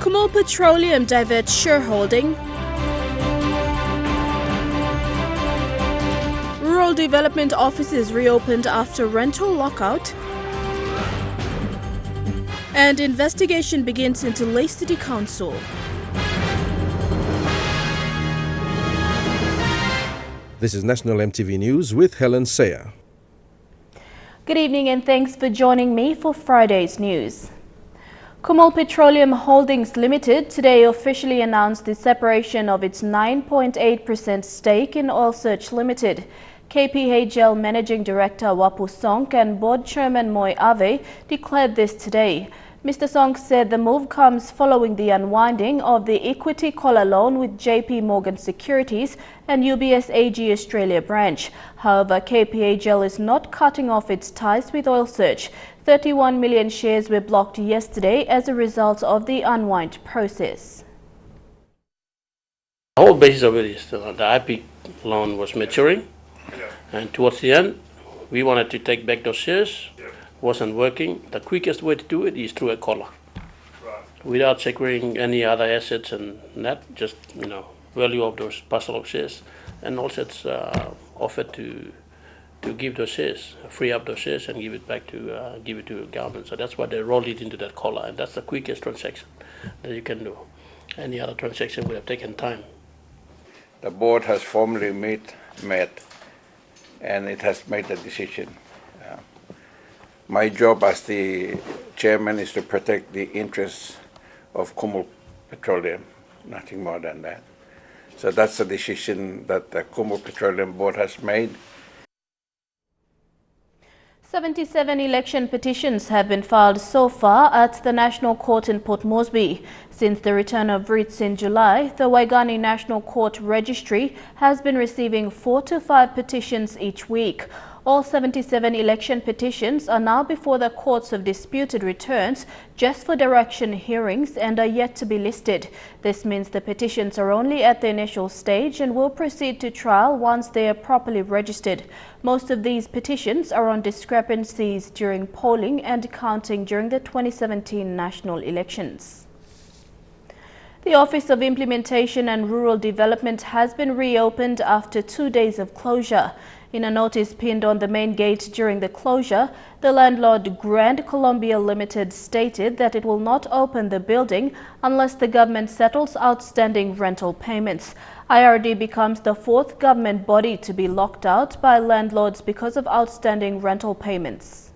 Kumul Petroleum diverts shareholding. Rural development offices reopened after rental lockout. And investigation begins into Lae City Council. This is National EMTV News with Helen Sayer. Good evening and thanks for joining me for Friday's news. Kumul Petroleum Holdings Limited today officially announced the separation of its 9.8% stake in Oil Search Limited. KPHL Managing Director Wapu Song and Board Chairman Moy Ave declared this today. Mr. Song said the move comes following the unwinding of the equity collar loan with JP Morgan Securities and UBS AG Australia branch. However, KPHL is not cutting off its ties with Oil Search. 31 million shares were blocked yesterday as a result of the unwind process. The whole basis of it is the IP loan was maturing, and towards the end, we wanted to take back those shares. Wasn't working. The quickest way to do it is through a collar, without securing any other assets and that, just value of those parcel of shares, and also it's offered to give those shares, free up those shares and give it back to give it to government. So that's why they rolled it into that collar, and that's the quickest transaction that you can do. Any other transaction would have taken time. The board has formally met, and it has made a decision. My job as the chairman is to protect the interests of Kumul Petroleum, nothing more than that. So that's the decision that the Kumul Petroleum board has made. 77 election petitions have been filed so far at the National Court in Port Moresby. Since the return of writs in July, the Waigani National Court Registry has been receiving 4 to 5 petitions each week. All 77 election petitions are now before the Courts of Disputed Returns just for direction hearings and are yet to be listed. This means the petitions are only at the initial stage and will proceed to trial once they are properly registered. Most of these petitions are on discrepancies during polling and counting during the 2017 national elections. The Office of Implementation and Rural Development has been reopened after 2 days of closure. In a notice pinned on the main gate during the closure, the landlord Grand Columbia Limited stated that it will not open the building unless the government settles outstanding rental payments. IRD becomes the 4th government body to be locked out by landlords because of outstanding rental payments.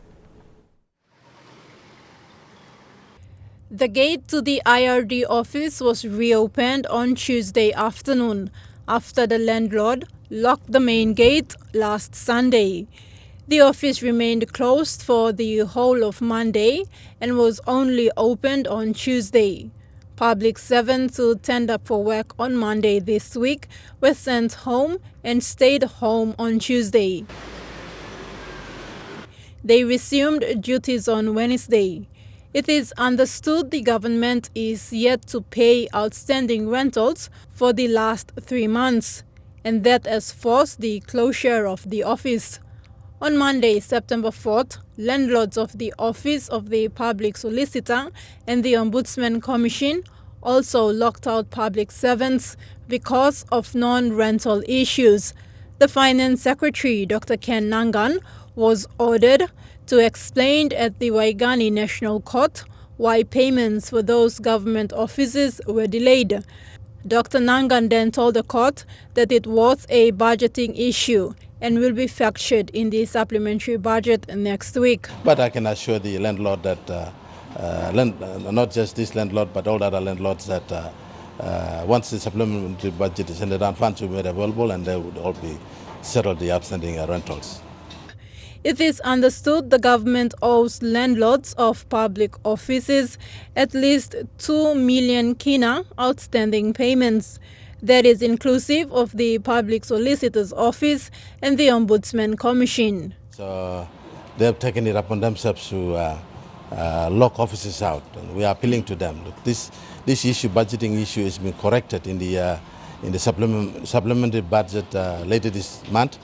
The gate to the IRD office was reopened on Tuesday afternoon after the landlord locked the main gate last Sunday. The office remained closed for the whole of Monday and was only opened on Tuesday. Public servants who turned up for work on Monday this week were sent home and stayed home on Tuesday. They resumed duties on Wednesday. It is understood the government is yet to pay outstanding rentals for the last 3 months, and that has forced the closure of the office. On Monday, September 4th, landlords of the Office of the Public Solicitor and the Ombudsman Commission also locked out public servants because of non-rental issues. The Finance Secretary, Dr. Ken Nangan, was ordered to explain at the Waigani National Court why payments for those government offices were delayed. Dr. Nangan then told the court that it was a budgeting issue and will be factored in the supplementary budget next week. But I can assure the landlord that, not just this landlord, but all other landlords that once the supplementary budget is handed down, funds will be made available and they would all be settled the outstanding rentals. It is understood the government owes landlords of public offices at least 2 million kina outstanding payments. That is inclusive of the Public Solicitor's Office and the Ombudsman Commission. So they have taken it upon themselves to lock offices out, and we are appealing to them. Look, this issue, budgeting issue, has been corrected in the supplementary budget later this month,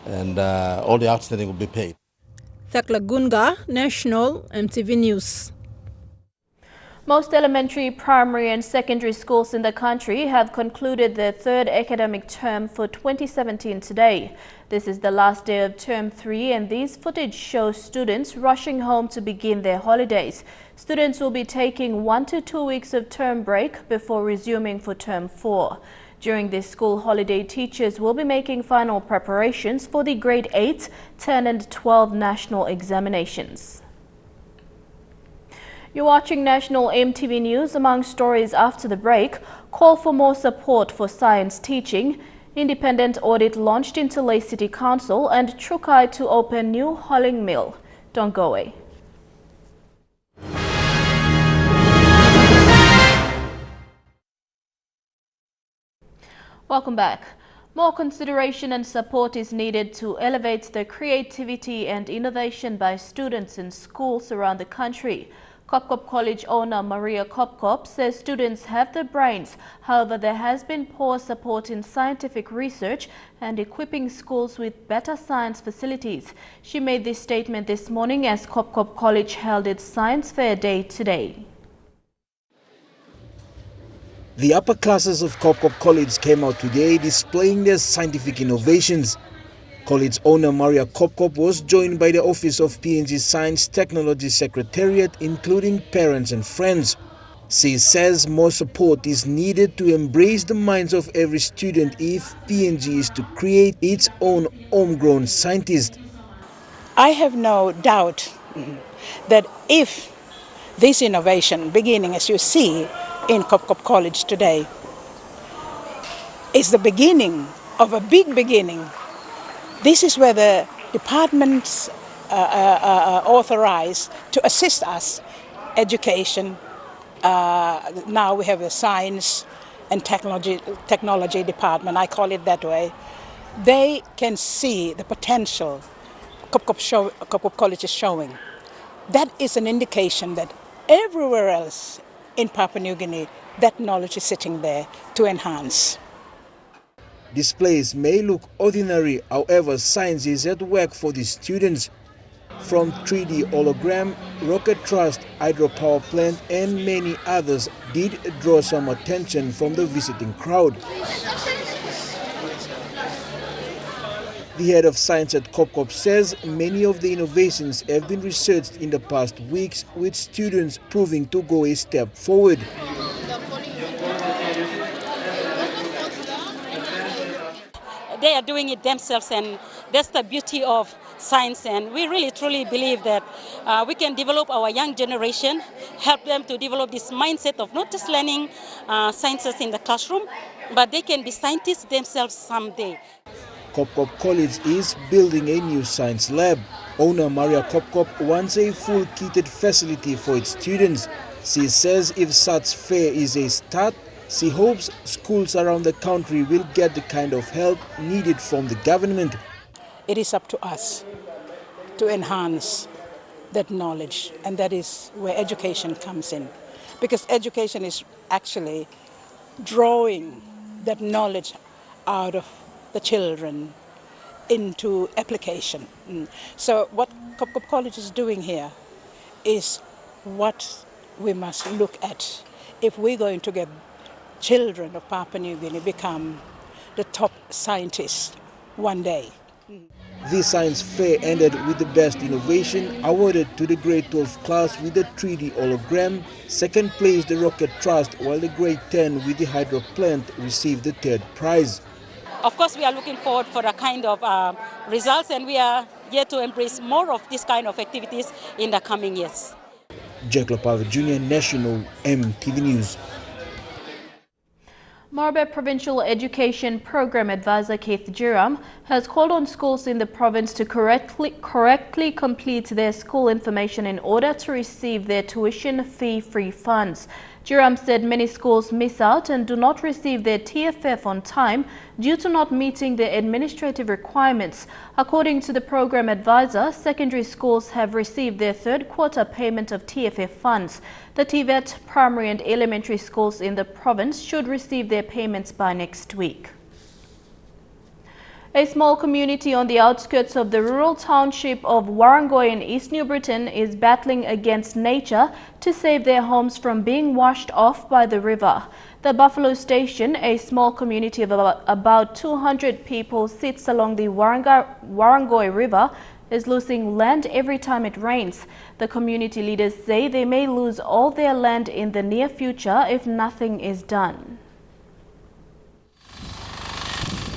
and all the outstanding will be paid. Thakla Gunga, National EMTV News. Most elementary, primary and secondary schools in the country have concluded their third academic term for 2017 today. This is the last day of term 3 and these footage shows students rushing home to begin their holidays. Students will be taking 1 to 2 weeks of term break before resuming for term 4. During this school holiday, teachers will be making final preparations for the grade 8, 10 and 12 national examinations. You're watching National EMTV News. Among stories after the break, call for more support for science teaching, independent audit launched into Lae City Council and Trukai to open new hulling mill. Don't go away. Welcome back. More consideration and support is needed to elevate the creativity and innovation by students in schools around the country. Kopkop College owner Maria Kopkop says students have the brains, however there has been poor support in scientific research and equipping schools with better science facilities. She made this statement this morning as Kopkop College held its Science Fair Day today. The upper classes of Kopkop College came out today displaying their scientific innovations. College owner Maria Kopkop was joined by the Office of PNG Science Technology Secretariat, including parents and friends. She says more support is needed to embrace the minds of every student if PNG is to create its own homegrown scientist. I have no doubt that if this innovation, beginning as you see in Kopkop College today, is the beginning of a big beginning. This is where the departments authorized to assist us, education. Now we have the science and technology department, I call it that way. They can see the potential Kopkop College is showing. That is an indication that everywhere else in Papua New Guinea, that knowledge is sitting there to enhance. Displays may look ordinary, however science is at work for the students. From 3D hologram, rocket thrust, hydropower plant and many others did draw some attention from the visiting crowd. The head of science at Kopkop says many of the innovations have been researched in the past weeks, with students proving to go a step forward. They are doing it themselves, and that's the beauty of science. And we really truly believe that we can develop our young generation, help them to develop this mindset of not just learning sciences in the classroom, but they can be scientists themselves someday. Kopkop College is building a new science lab. Owner Maria Kopkop wants a full kitted facility for its students. She says if such fair is a start, she hopes schools around the country will get the kind of help needed from the government. It is up to us to enhance that knowledge, and that is where education comes in. Because education is actually drawing that knowledge out of the children into application. So what Kopkop College is doing here is what we must look at if we're going to get children of Papua New Guinea become the top scientists one day. The science fair ended with the best innovation awarded to the grade 12 class with the 3D hologram. Second place the rocket thrust, while the grade 10 with the hydro plant received the third prize. Of course, we are looking forward for a kind of results, and we are here to embrace more of this kind of activities in the coming years. Jack Lopava Jr., National EMTV News. Marabe Provincial Education Program Advisor Keith Jiram has called on schools in the province to correctly complete their school information in order to receive their tuition fee-free funds. Jiram said many schools miss out and do not receive their TFF on time due to not meeting the administrative requirements. According to the program advisor, secondary schools have received their third quarter payment of TFF funds. The TVET, primary and elementary schools in the province should receive their payments by next week. A small community on the outskirts of the rural township of Warrangoy in East New Britain is battling against nature to save their homes from being washed off by the river. The Buffalo Station, a small community of about 200 people, sits along the Warrangoy River, is losing land every time it rains. The community leaders say they may lose all their land in the near future if nothing is done.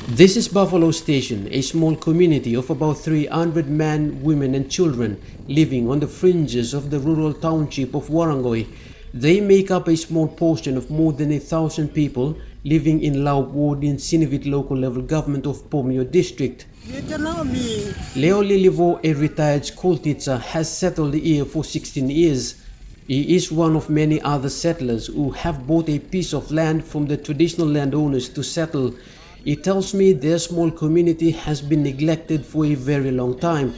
This is Buffalo Station, a small community of about 300 men, women and children living on the fringes of the rural township of Warrangoy. They make up a small portion of more than 1,000 people living in Lae in Sinivit local level government of Pomio district. Leo Lilivo, a retired school teacher, has settled here for 16 years. He is one of many other settlers who have bought a piece of land from the traditional landowners to settle. He tells me their small community has been neglected for a very long time.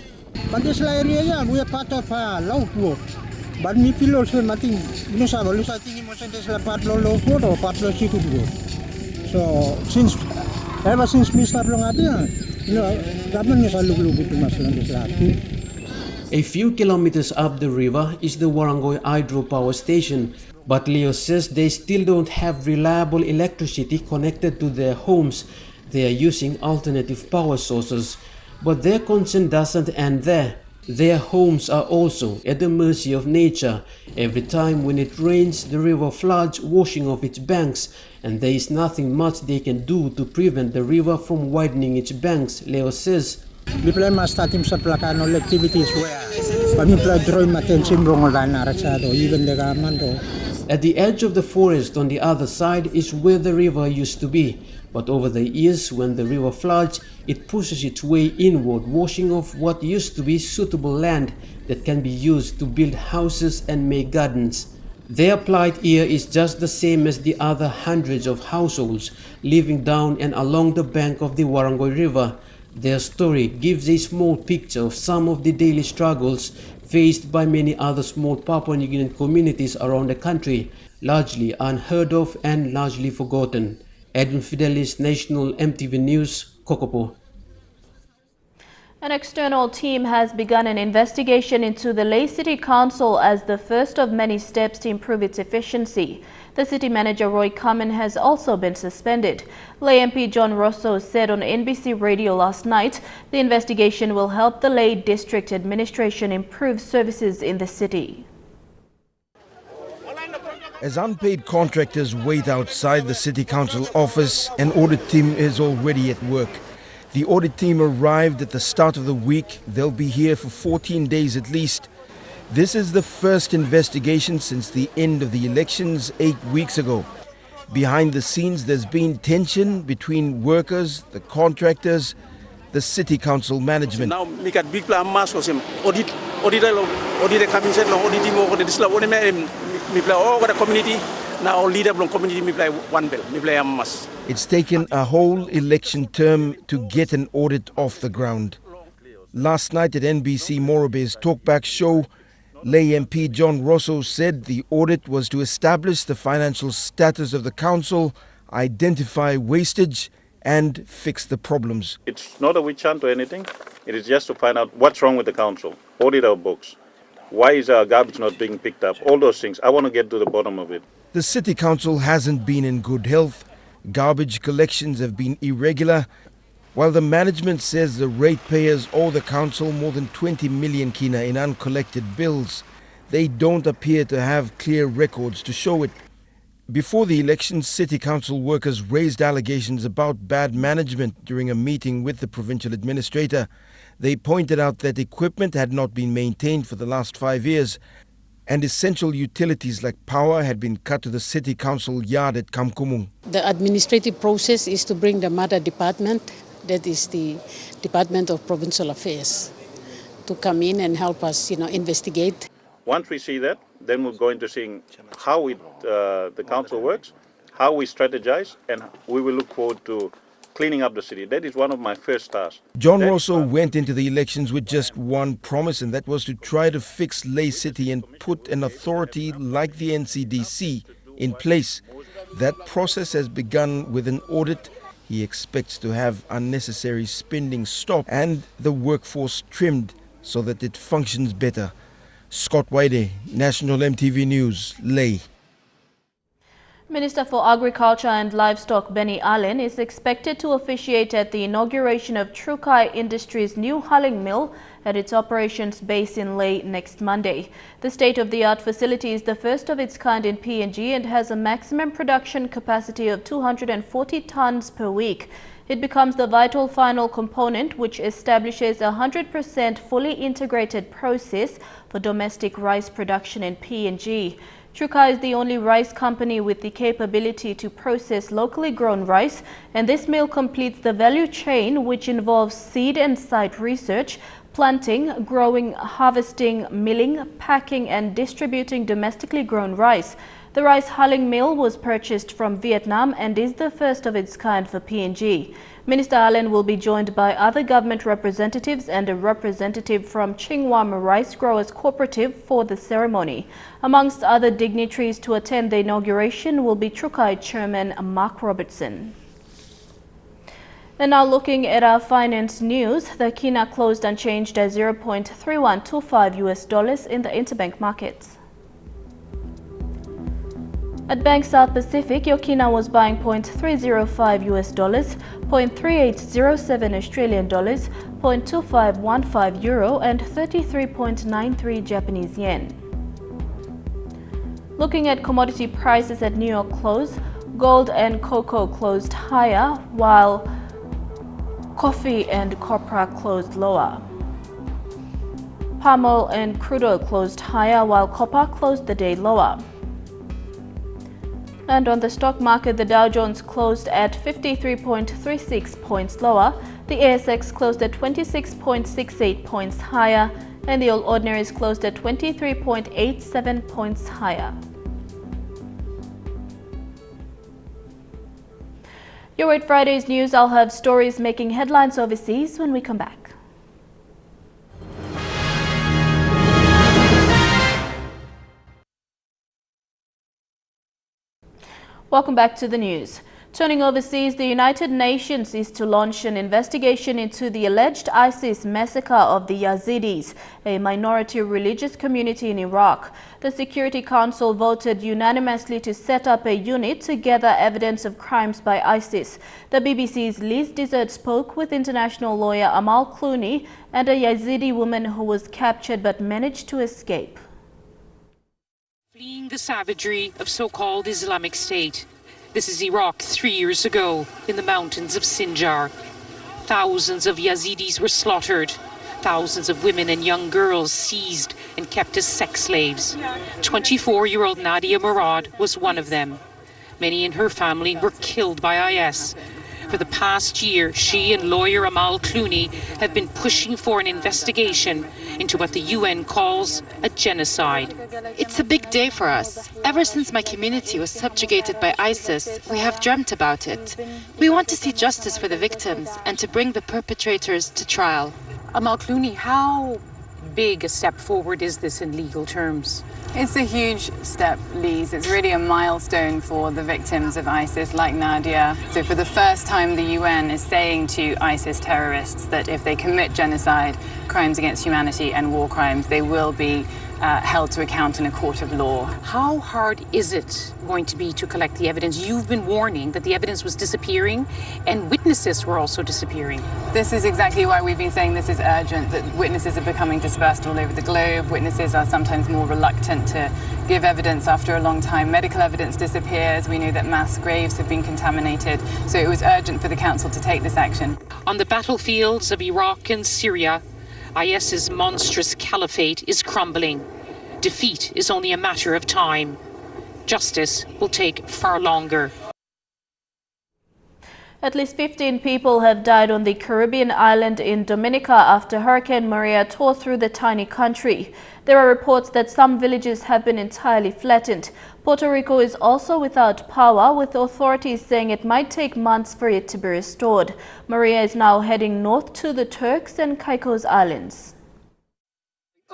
But this area, we are part of Lae. But me pillow say nothing. No sabo, lusa tingi mo sentes la part lo Lae or part lo City Council. So ever since me start long adia, government is lug-lugu to mas lang this. A few kilometers up the river is the Warrangoy hydropower station. But Leo says they still don't have reliable electricity connected to their homes. They are using alternative power sources. But their concern doesn't end there. Their homes are also at the mercy of nature. Every time when it rains, the river floods, washing off its banks. And there is nothing much they can do to prevent the river from widening its banks, Leo says. We plan to start sa plakano activities where kami plan drawing matensim rongolan arasado even the government. At the edge of the forest on the other side is where the river used to be. But over the years, when the river floods, it pushes its way inward, washing off what used to be suitable land that can be used to build houses and make gardens. Their plight here is just the same as the other hundreds of households living down and along the bank of the Warrangoy River. Their story gives a small picture of some of the daily struggles faced by many other small Papua New Guinean communities around the country, largely unheard of and largely forgotten. Edwin Fidelis, National EMTV News, Kokopo. An external team has begun an investigation into the Lae City Council as the first of many steps to improve its efficiency. The city manager Roy Kamen has also been suspended. Lae MP John Rosso said on NBC Radio last night the investigation will help the Lae District Administration improve services in the city. As unpaid contractors wait outside the City Council office, an audit team is already at work. The audit team arrived at the start of the week. They'll be here for 14 days at least. This is the first investigation since the end of the elections 8 weeks ago. Behind the scenes, there's been tension between workers, the contractors, the City Council management. Now, we got big plan mass was him. Audit coming said no audit mo this la one me play all the community. Now leader from community me play one bell. Me play mass. It's taken a whole election term to get an audit off the ground. Last night at NBC Morobe's Talkback show, Lae MP John Rosso said the audit was to establish the financial status of the council, identify wastage and fix the problems. It's not a witch hunt or anything. It is just to find out what's wrong with the council, audit our books. Why is our garbage not being picked up? All those things. I want to get to the bottom of it. The City Council hasn't been in good health. Garbage collections have been irregular, while the management says the ratepayers owe the council more than 20 million kina in uncollected bills. They don't appear to have clear records to show it. Before the elections, City Council workers raised allegations about bad management during a meeting with the provincial administrator. They pointed out that equipment had not been maintained for the last 5 years, and essential utilities like power had been cut to the City Council yard at Kamkumung. The administrative process is to bring the mother department, that is the Department of Provincial Affairs, to come in and help us, investigate. Once we see that, then we're going to see how the council works, how we strategize, and we will look forward to cleaning up the city. That is one of my first tasks. John Rosso went into the elections with just one promise, and that was to try to fix Lae City and put an authority like the NCDC in place. That process has begun with an audit. He expects to have unnecessary spending stopped and the workforce trimmed so that it functions better. Scott Wade, National MTV News, Lae. Minister for Agriculture and Livestock Benny Allen is expected to officiate at the inauguration of Trukai Industries' new hulling mill at its operations base in Lae next Monday. The state-of-the-art facility is the first of its kind in PNG and has a maximum production capacity of 240 tons per week. It becomes the vital final component which establishes a 100% fully integrated process for domestic rice production in PNG. Trukai is the only rice company with the capability to process locally grown rice, and this mill completes the value chain, which involves seed and site research, planting, growing, harvesting, milling, packing and distributing domestically grown rice. The rice hulling mill was purchased from Vietnam and is the first of its kind for PNG. Minister Allen will be joined by other government representatives and a representative from Chingwam Rice Growers Cooperative for the ceremony. Amongst other dignitaries to attend the inauguration will be Trukai Chairman Mark Robertson. And now looking at our finance news, the kina closed unchanged at $0.3125 in the interbank markets. At Bank South Pacific, your kina was buying $0.305, $0.3807 Australian dollars, $0.2515 euro and 33.93 Japanese yen. Looking at commodity prices at New York close, gold and cocoa closed higher while coffee and copra closed lower. Palm oil and crude oil closed higher while copper closed the day lower. And on the stock market, the Dow Jones closed at 53.36 points lower, the ASX closed at 26.68 points higher, and the All Ordinaries closed at 23.87 points higher. Your Wait Friday's news, I'll have stories making headlines overseas when we come back. Welcome back to the news. Turning overseas, the United Nations is to launch an investigation into the alleged ISIS massacre of the Yazidis, a minority religious community in Iraq. The Security Council voted unanimously to set up a unit to gather evidence of crimes by ISIS. The BBC's Liz Dizard spoke with international lawyer Amal Clooney and a Yazidi woman who was captured but managed to escape. Fleeing the savagery of so-called Islamic State. This is Iraq 3 years ago in the mountains of Sinjar. Thousands of Yazidis were slaughtered. Thousands of women and young girls seized and kept as sex slaves. 24-year-old Nadia Murad was one of them. Many in her family were killed by IS. For the past year, she and lawyer Amal Clooney have been pushing for an investigation into what the UN calls a genocide. It's a big day for us. Ever since my community was subjugated by ISIS, we have dreamt about it. We want to see justice for the victims and to bring the perpetrators to trial. Amal Clooney, how big a step forward is this in legal terms? It's a huge step, Liz. It's really a milestone for the victims of ISIS like Nadia. So for the first time, the UN is saying to ISIS terrorists that if they commit genocide, crimes against humanity and war crimes, they will be held to account in a court of law. How hard is it going to be to collect the evidence? You've been warning that the evidence was disappearing and witnesses were also disappearing. This is exactly why we've been saying this is urgent, that witnesses are becoming dispersed all over the globe. Witnesses are sometimes more reluctant to give evidence after a long time. Medical evidence disappears. We know that mass graves have been contaminated. So it was urgent for the Council to take this action. On the battlefields of Iraq and Syria, IS's monstrous caliphate is crumbling. Defeat is only a matter of time. Justice will take far longer. At least 15 people have died on the Caribbean island in Dominica after Hurricane Maria tore through the tiny country. There are reports that some villages have been entirely flattened. Puerto Rico is also without power, with authorities saying it might take months for it to be restored. Maria is now heading north to the Turks and Caicos Islands.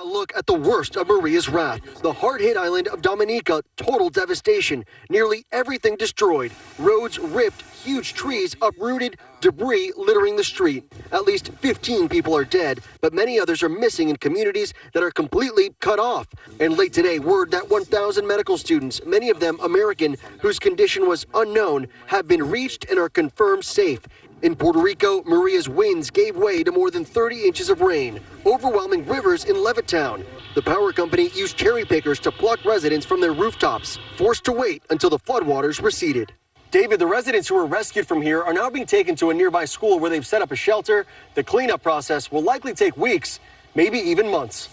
A look at the worst of Maria's wrath. The hard-hit island of Dominica, total devastation. Nearly everything destroyed. Roads ripped, huge trees uprooted, debris littering the street. At least 15 people are dead, but many others are missing in communities that are completely cut off. And late today, word that 1,000 medical students, many of them American, whose condition was unknown, have been reached and are confirmed safe. In Puerto Rico, Maria's winds gave way to more than 30 inches of rain, overwhelming rivers in Levittown. The power company used cherry pickers to pluck residents from their rooftops, forced to wait until the floodwaters receded. David, the residents who were rescued from here are now being taken to a nearby school where they've set up a shelter. The cleanup process will likely take weeks, maybe even months.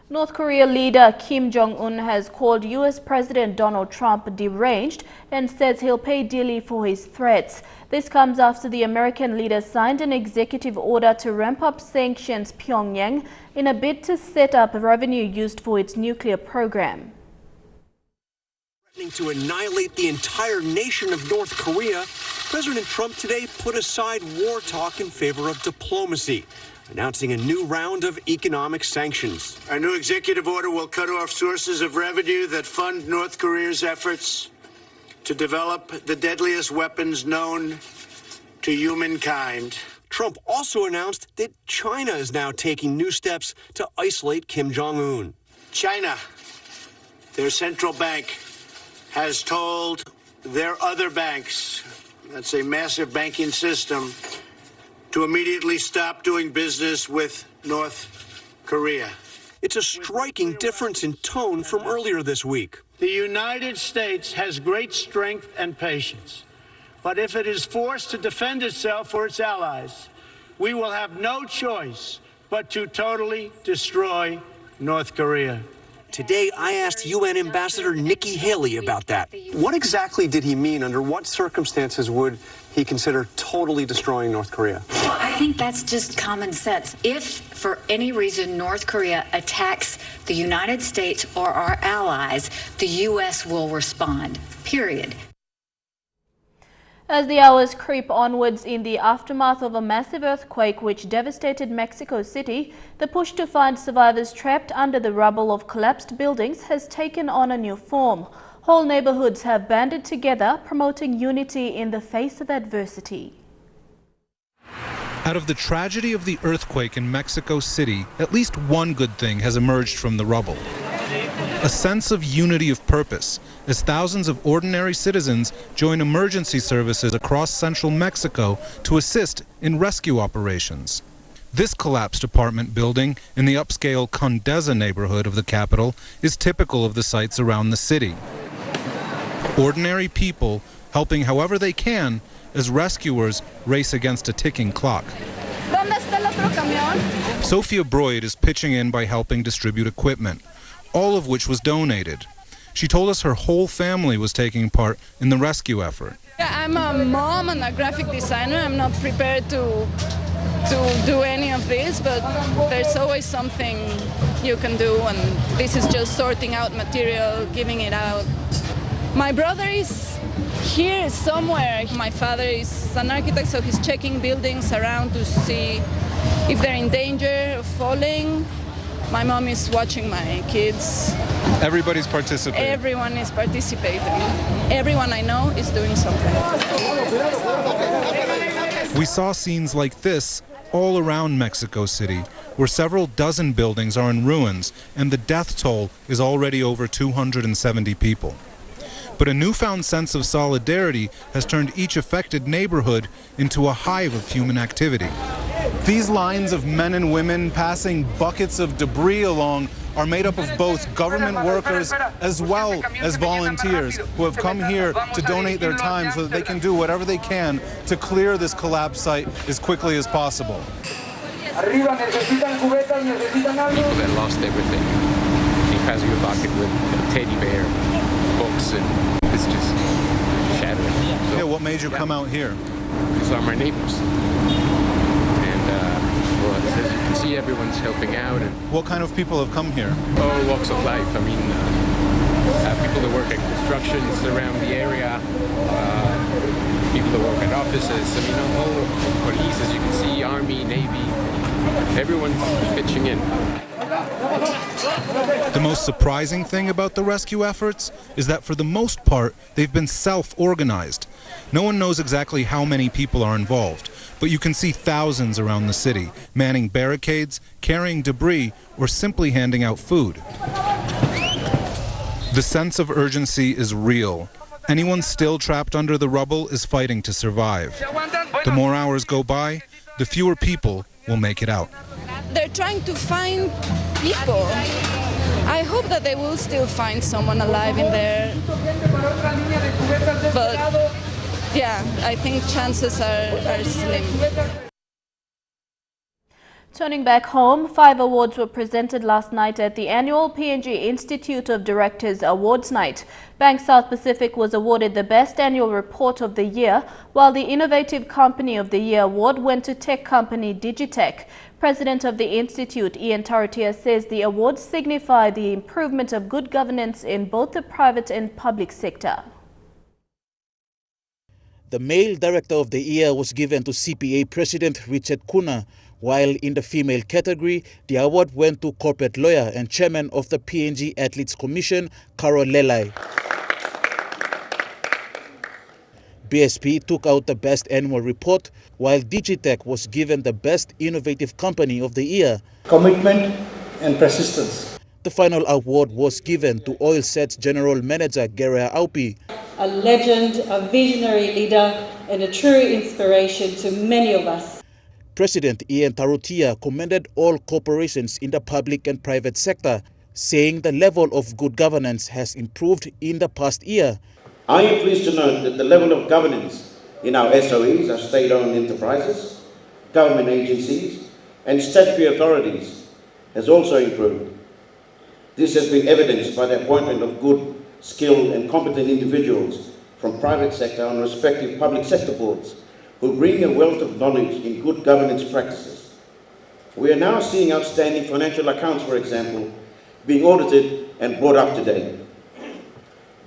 North Korea leader Kim Jong-un has called U.S. President Donald Trump deranged and says he'll pay dearly for his threats. This comes after the American leader signed an executive order to ramp up sanctions Pyongyang in a bid to set up revenue used for its nuclear program. Threatening to annihilate the entire nation of North Korea, President Trump today put aside war talk in favor of diplomacy, announcing a new round of economic sanctions. Our new executive order will cut off sources of revenue that fund North Korea's efforts to develop the deadliest weapons known to humankind. Trump also announced that China is now taking new steps to isolate Kim Jong-un. China, their central bank, has told their other banks, that's a massive banking system, to immediately stop doing business with North Korea. It's a striking difference in tone from earlier this week. The United States has great strength and patience, but if it is forced to defend itself or its allies, we will have no choice but to totally destroy North Korea. Today, I asked UN Ambassador Nikki Haley about that. What exactly did he mean? Under what circumstances would he consider totally destroying North Korea? Well, I think that's just common sense. If, for any reason, North Korea attacks the United States or our allies, the U.S. will respond, period. As the hours creep onwards in the aftermath of a massive earthquake which devastated Mexico City, the push to find survivors trapped under the rubble of collapsed buildings has taken on a new form. Whole neighborhoods have banded together, promoting unity in the face of adversity. Out of the tragedy of the earthquake in Mexico City, at least one good thing has emerged from the rubble. A sense of unity of purpose, as thousands of ordinary citizens join emergency services across central Mexico to assist in rescue operations. This collapsed apartment building in the upscale Condesa neighborhood of the capital is typical of the sites around the city. Ordinary people helping however they can as rescuers race against a ticking clock. Sophia Broyd is pitching in by helping distribute equipment, all of which was donated. She told us her whole family was taking part in the rescue effort. Yeah, I'm a mom and a graphic designer. I'm not prepared to do any of this, but there's always something you can do, and this is just sorting out material, giving it out. My brother is here somewhere. My father is an architect, so he's checking buildings around to see if they're in danger of falling. My mom is watching my kids. Everybody's participating. Everyone is participating. Everyone I know is doing something. We saw scenes like this all around Mexico City, where several dozen buildings are in ruins and the death toll is already over 270 people. But a newfound sense of solidarity has turned each affected neighborhood into a hive of human activity. These lines of men and women passing buckets of debris along are made up of both government workers as well as volunteers who have come here to donate their time so that they can do whatever they can to clear this collapse site as quickly as possible. People that lost everything. He passes you a bucket with a teddy bear, books, and it's just shattering. So, yeah, what made you come out here? These are my neighbors. As you can see, everyone's helping out. And what kind of people have come here? All walks of life. I mean, people that work at constructions around the area, people who work at offices, I mean, all police, as you can see, army, navy, everyone's pitching in. The most surprising thing about the rescue efforts is that for the most part, they've been self-organized. No one knows exactly how many people are involved, but you can see thousands around the city, manning barricades, carrying debris, or simply handing out food. The sense of urgency is real. Anyone still trapped under the rubble is fighting to survive. The more hours go by, the fewer people will make it out. They're trying to find people. I hope that they will still find someone alive in there. But yeah, I think chances are slim. Turning back home, 5 awards were presented last night at the annual PNG Institute of Directors Awards night. Bank South Pacific was awarded the Best Annual Report of the Year, while the Innovative Company of the Year award went to tech company Digitech. President of the Institute, Ian Taratia, says the awards signify the improvement of good governance in both the private and public sector. The Male Director of the Year was given to CPA President Richard Kuna, while in the female category, the award went to corporate lawyer and chairman of the PNG Athletes Commission, Carol Lelai. BSP took out the Best Annual Report, while Digitech was given the Best Innovative Company of the Year. Commitment and persistence. The final award was given to Oilset's General Manager, Gerea Aupi. A legend, a visionary leader, and a true inspiration to many of us. President Ian Tarutia commended all corporations in the public and private sector, saying the level of good governance has improved in the past year. I am pleased to note that the level of governance in our SOEs, our state-owned enterprises, government agencies, and statutory authorities has also improved. This has been evidenced by the appointment of good, skilled and competent individuals from private sector on respective public sector boards who bring a wealth of knowledge in good governance practices. We are now seeing outstanding financial accounts, for example, being audited and brought up to date.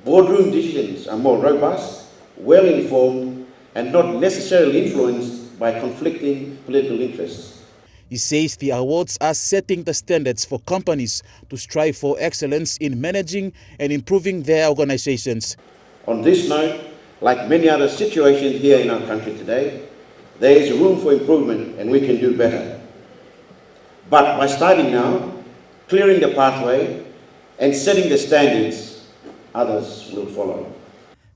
Boardroom decisions are more robust, well-informed, and not necessarily influenced by conflicting political interests. He says the awards are setting the standards for companies to strive for excellence in managing and improving their organizations. On this note, like many other situations here in our country today, there is room for improvement and we can do better. But by starting now, clearing the pathway and setting the standards, others will follow.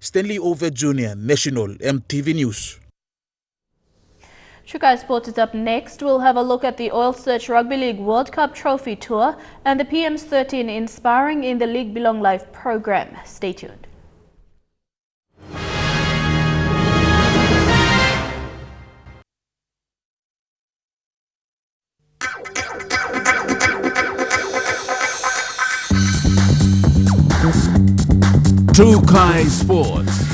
Stanley Over Jr., National EMTV News. Chukai Sports is up next. We'll have a look at the Oil Search Rugby League World Cup Trophy Tour and the PM's 13 Inspiring in the League Belong Life program. Stay tuned. Chukai Sports.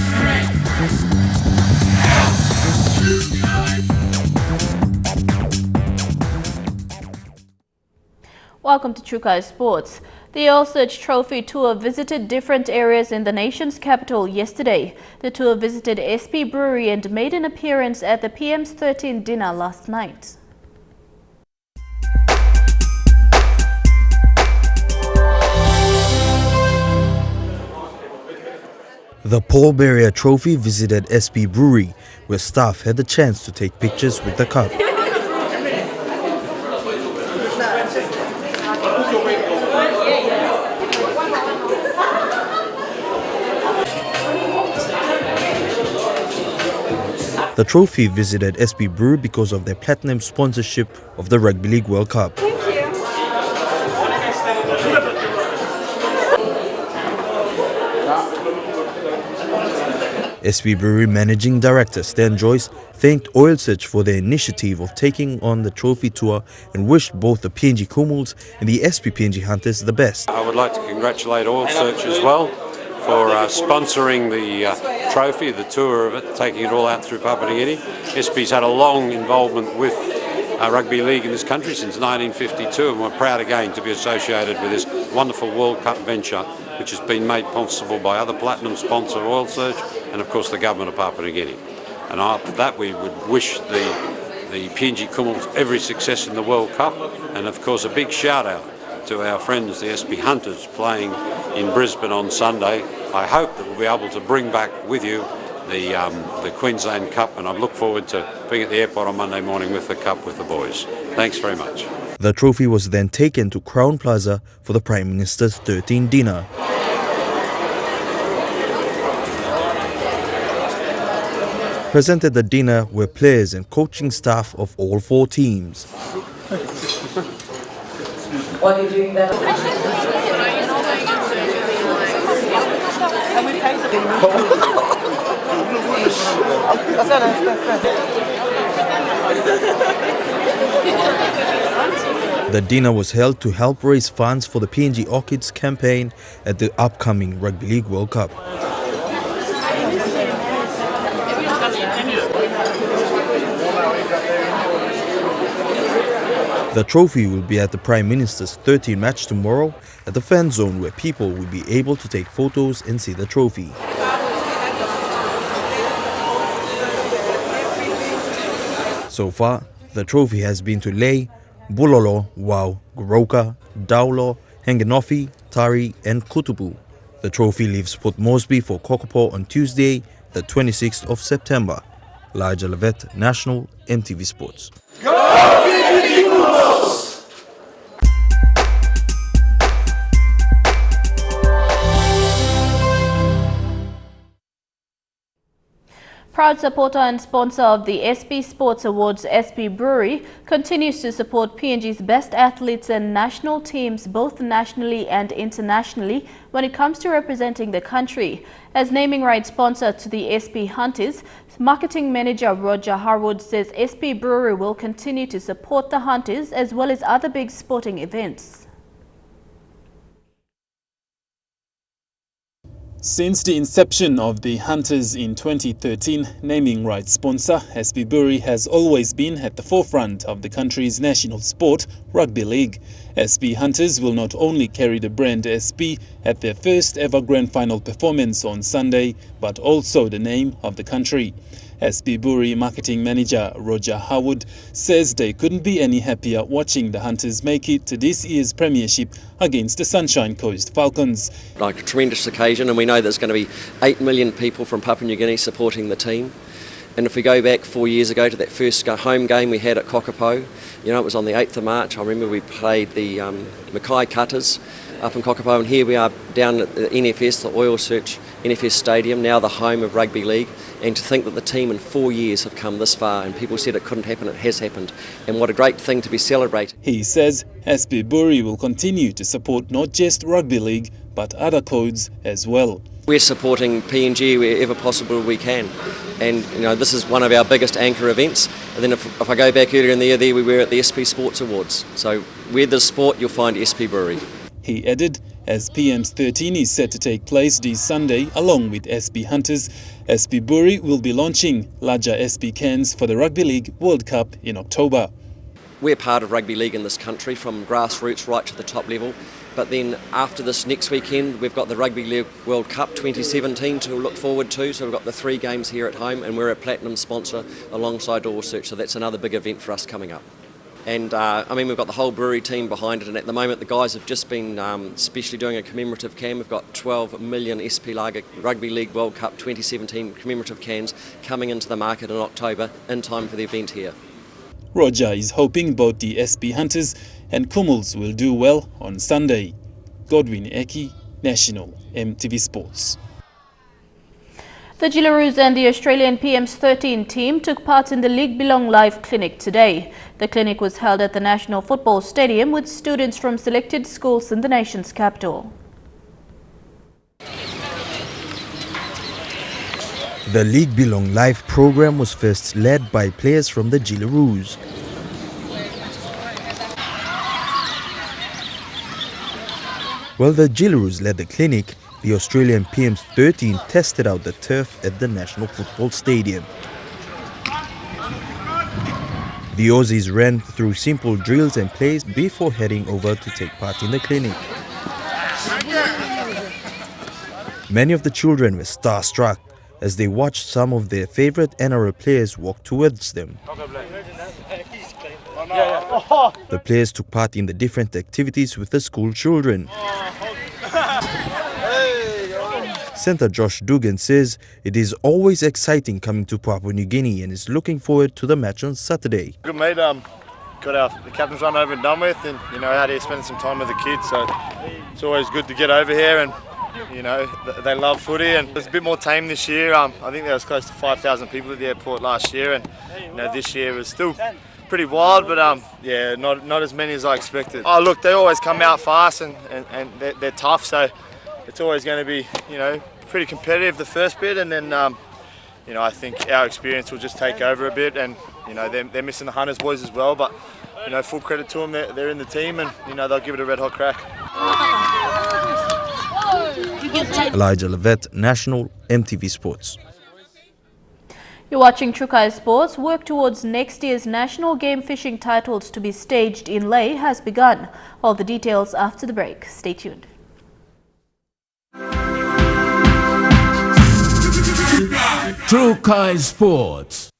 Welcome to Chukai Sports. The Oil Search Trophy Tour visited different areas in the nation's capital yesterday. The tour visited SP Brewery and made an appearance at the PM's 13 dinner last night. The Paul Barrier Trophy visited SP Brewery, where staff had the chance to take pictures with the cup. The trophy visited SP Brewery because of their platinum sponsorship of the Rugby League World Cup. SP Brewery Managing Director Stan Joyce thanked Oil Search for their initiative of taking on the trophy tour and wished both the PNG Kumuls and the SP PNG Hunters the best. I would like to congratulate Oil Search as well for sponsoring the trophy, the tour of it, taking it all out through Papua New Guinea. SP's had a long involvement with rugby league in this country since 1952, and we're proud again to be associated with this wonderful World Cup venture, which has been made possible by other platinum sponsor Oil Search and of course the government of Papua New Guinea. And after that, we would wish the PNG Kumul every success in the World Cup. And of course, a big shout out to our friends, the SP Hunters, playing in Brisbane on Sunday. I hope that we'll be able to bring back with you the Queensland Cup, and I look forward to being at the airport on Monday morning with the Cup with the boys. Thanks very much. The trophy was then taken to Crown Plaza for the Prime Minister's 13th dinner. Present at the dinner were players and coaching staff of all 4 teams. While you're doing that, The dinner was held to help raise funds for the PNG Orchids campaign at the upcoming Rugby League World Cup. The trophy will be at the Prime Minister's 13th match tomorrow at the fan zone, where people will be able to take photos and see the trophy. So far, the trophy has been to Lae, Bulolo, Wau, Goroka, Daulo, Hengenofi, Tari and Kutubu. The trophy leaves Port Moresby for Kokopo on Tuesday, the 26th of September. Lae City, National, EMTV Sports. Proud supporter and sponsor of the SP Sports Awards, SP Brewery continues to support PNG's best athletes and national teams both nationally and internationally when it comes to representing the country. As naming rights sponsor to the SP Hunters, marketing manager Roger Harwood says SP Brewery will continue to support the Hunters as well as other big sporting events. Since the inception of the Hunters in 2013, naming rights sponsor SP Brewery has always been at the forefront of the country's national sport, Rugby League. SP Hunters will not only carry the brand SP at their first ever grand final performance on Sunday, but also the name of the country. SP Brewery marketing manager Roger Harwood says they couldn't be any happier watching the Hunters make it to this year's premiership against the Sunshine Coast Falcons. Like a tremendous occasion, and we know there's going to be 8 million people from Papua New Guinea supporting the team. And if we go back 4 years ago to that first home game we had at Kokopo, you know, it was on the 8th of March. I remember we played the Mackay Cutters up in Kokopo, and here we are down at the NFS, the Oil Search NFS Stadium, now the home of Rugby League. And to think that the team in 4 years have come this far, and people said it couldn't happen, it has happened. And what a great thing to be celebrated. He says SP Brewery will continue to support not just Rugby League, but other codes as well. We're supporting PNG wherever possible we can. And you know, this is one of our biggest anchor events. And then if I go back earlier in the year, there we were at the SP Sports Awards. So where there's sport, you'll find SP Brewery. He added, as PM's 13 is set to take place this Sunday along with SP Hunters, SP Brewery will be launching larger SP cans for the Rugby League World Cup in October. We're part of Rugby League in this country, from grassroots right to the top level. But then after this next weekend, we've got the Rugby League World Cup 2017 to look forward to. So we've got the 3 games here at home, and we're a platinum sponsor alongside Oil Search. So that's another big event for us coming up. And I mean, we've got the whole brewery team behind it, and at the moment the guys have just been especially doing a commemorative can. We've got 12 million SP Lager Rugby League World Cup 2017 commemorative cans coming into the market in October in time for the event here. Roger is hoping both the SP Hunters and Kumuls will do well on Sunday. Godwin Eki, National, EMTV Sports. The Jillaroos and the Australian PM's 13 team took part in the League Belong Live clinic today. The clinic was held at the National Football Stadium with students from selected schools in the nation's capital. The League Belong Live program was first led by players from the Jillaroos. While the Jillaroos led the clinic, the Australian PM's 13 tested out the turf at the National Football Stadium. The Aussies ran through simple drills and plays before heading over to take part in the clinic. Many of the children were starstruck as they watched some of their favorite NRL players walk towards them. The players took part in the different activities with the school children. Centre Josh Dugan says it is always exciting coming to Papua New Guinea and is looking forward to the match on Saturday. Good mate, got the captain's run over and done with, and out here spending some time with the kids, so it's always good to get over here, and they love footy, and it's a bit more tame this year. I think there was close to 5,000 people at the airport last year, and this year was still pretty wild, but yeah, not as many as I expected. Oh look, they always come out fast and they're tough, so it's always going to be pretty competitive the first bit, and then I think our experience will just take over a bit, and they're missing the Hunters boys as well, but full credit to them, they're in the team, and they'll give it a red hot crack. Elijah Levette, National, EMTV Sports. You're watching Trukai Sports. Work towards next year's national game fishing titles to be staged in Lae has begun. All the details after the break. Stay tuned. Trukai Sports.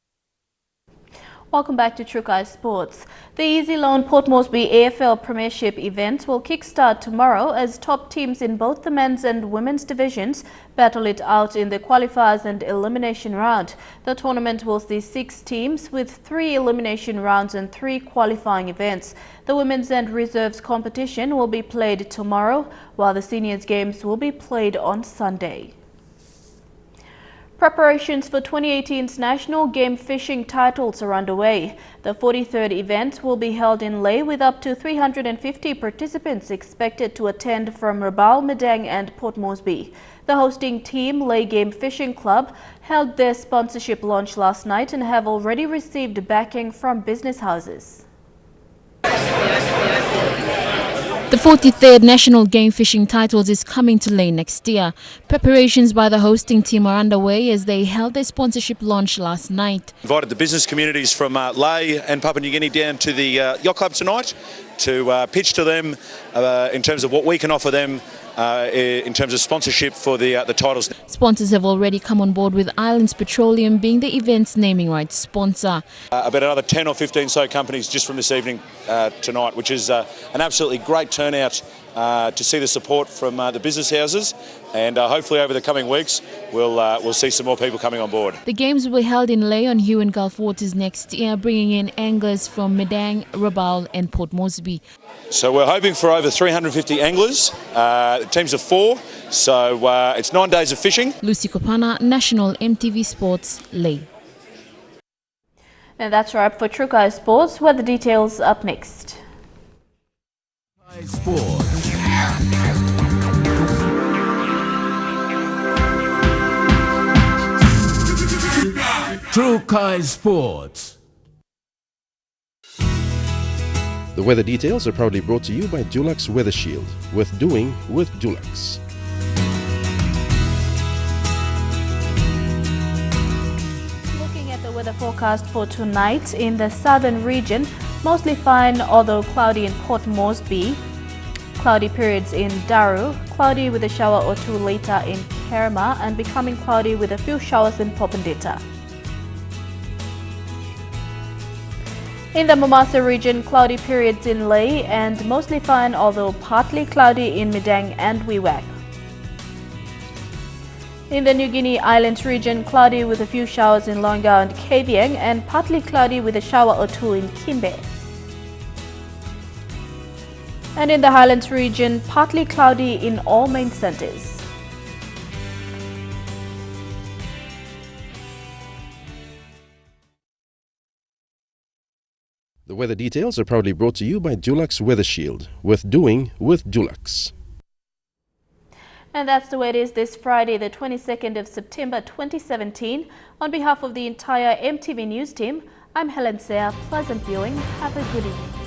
Welcome back to Trukai Sports. The Easy Loan Port Moresby AFL Premiership event will kickstart tomorrow as top teams in both the men's and women's divisions battle it out in the qualifiers and elimination round. The tournament will see 6 teams with 3 elimination rounds and 3 qualifying events. The women's and reserves competition will be played tomorrow, while the seniors games will be played on Sunday. Preparations for 2018's National Game Fishing titles are underway. The 43rd event will be held in Lae with up to 350 participants expected to attend from Rabaul, Madang and Port Moresby. The hosting team, Lae Game Fishing Club, held their sponsorship launch last night and have already received backing from business houses. The 43rd National Game Fishing titles is coming to Lae next year. Preparations by the hosting team are underway as they held their sponsorship launch last night. Invited the business communities from Lae and Papua New Guinea down to the Yacht Club tonight to pitch to them in terms of what we can offer them in terms of sponsorship for the titles. Sponsors have already come on board, with Islands Petroleum being the event's naming rights sponsor. About another 10 or 15 so companies just from this evening tonight, which is an absolutely great turnout to see the support from the business houses, and hopefully over the coming weeks we'll see some more people coming on board. The games will be held in Lae on Hugh and Gulf waters next year, bringing in anglers from Madang, Rabaul and Port Moresby. So we're hoping for over 350 anglers, teams of 4, so it's 9 days of fishing. Lucy Kopana, National, EMTV Sports, Lae. And that's right for Trukai Sports, where the details up next. Sports. Trukai Sports. The weather details are proudly brought to you by Dulux Weather Shield. Worth doing with Dulux. Looking at the weather forecast for tonight in the southern region, mostly fine although cloudy in Port Moresby. Cloudy periods in Daru, cloudy with a shower or 2 later in Kerma, and becoming cloudy with a few showers in Popondetta. In the Mamasa region, cloudy periods in Lae and mostly fine although partly cloudy in Madang and Wewak. In the New Guinea Islands region, cloudy with a few showers in Longau and Kavieng, and partly cloudy with a shower or 2 in Kimbe. And in the Highlands region, partly cloudy in all main centres. The weather details are proudly brought to you by Dulux Weather Shield. Worth doing with Dulux. And that's the way it is this Friday, the 22nd of September 2017. On behalf of the entire EMTV News team, I'm Helen Seah. Pleasant viewing. Have a good evening.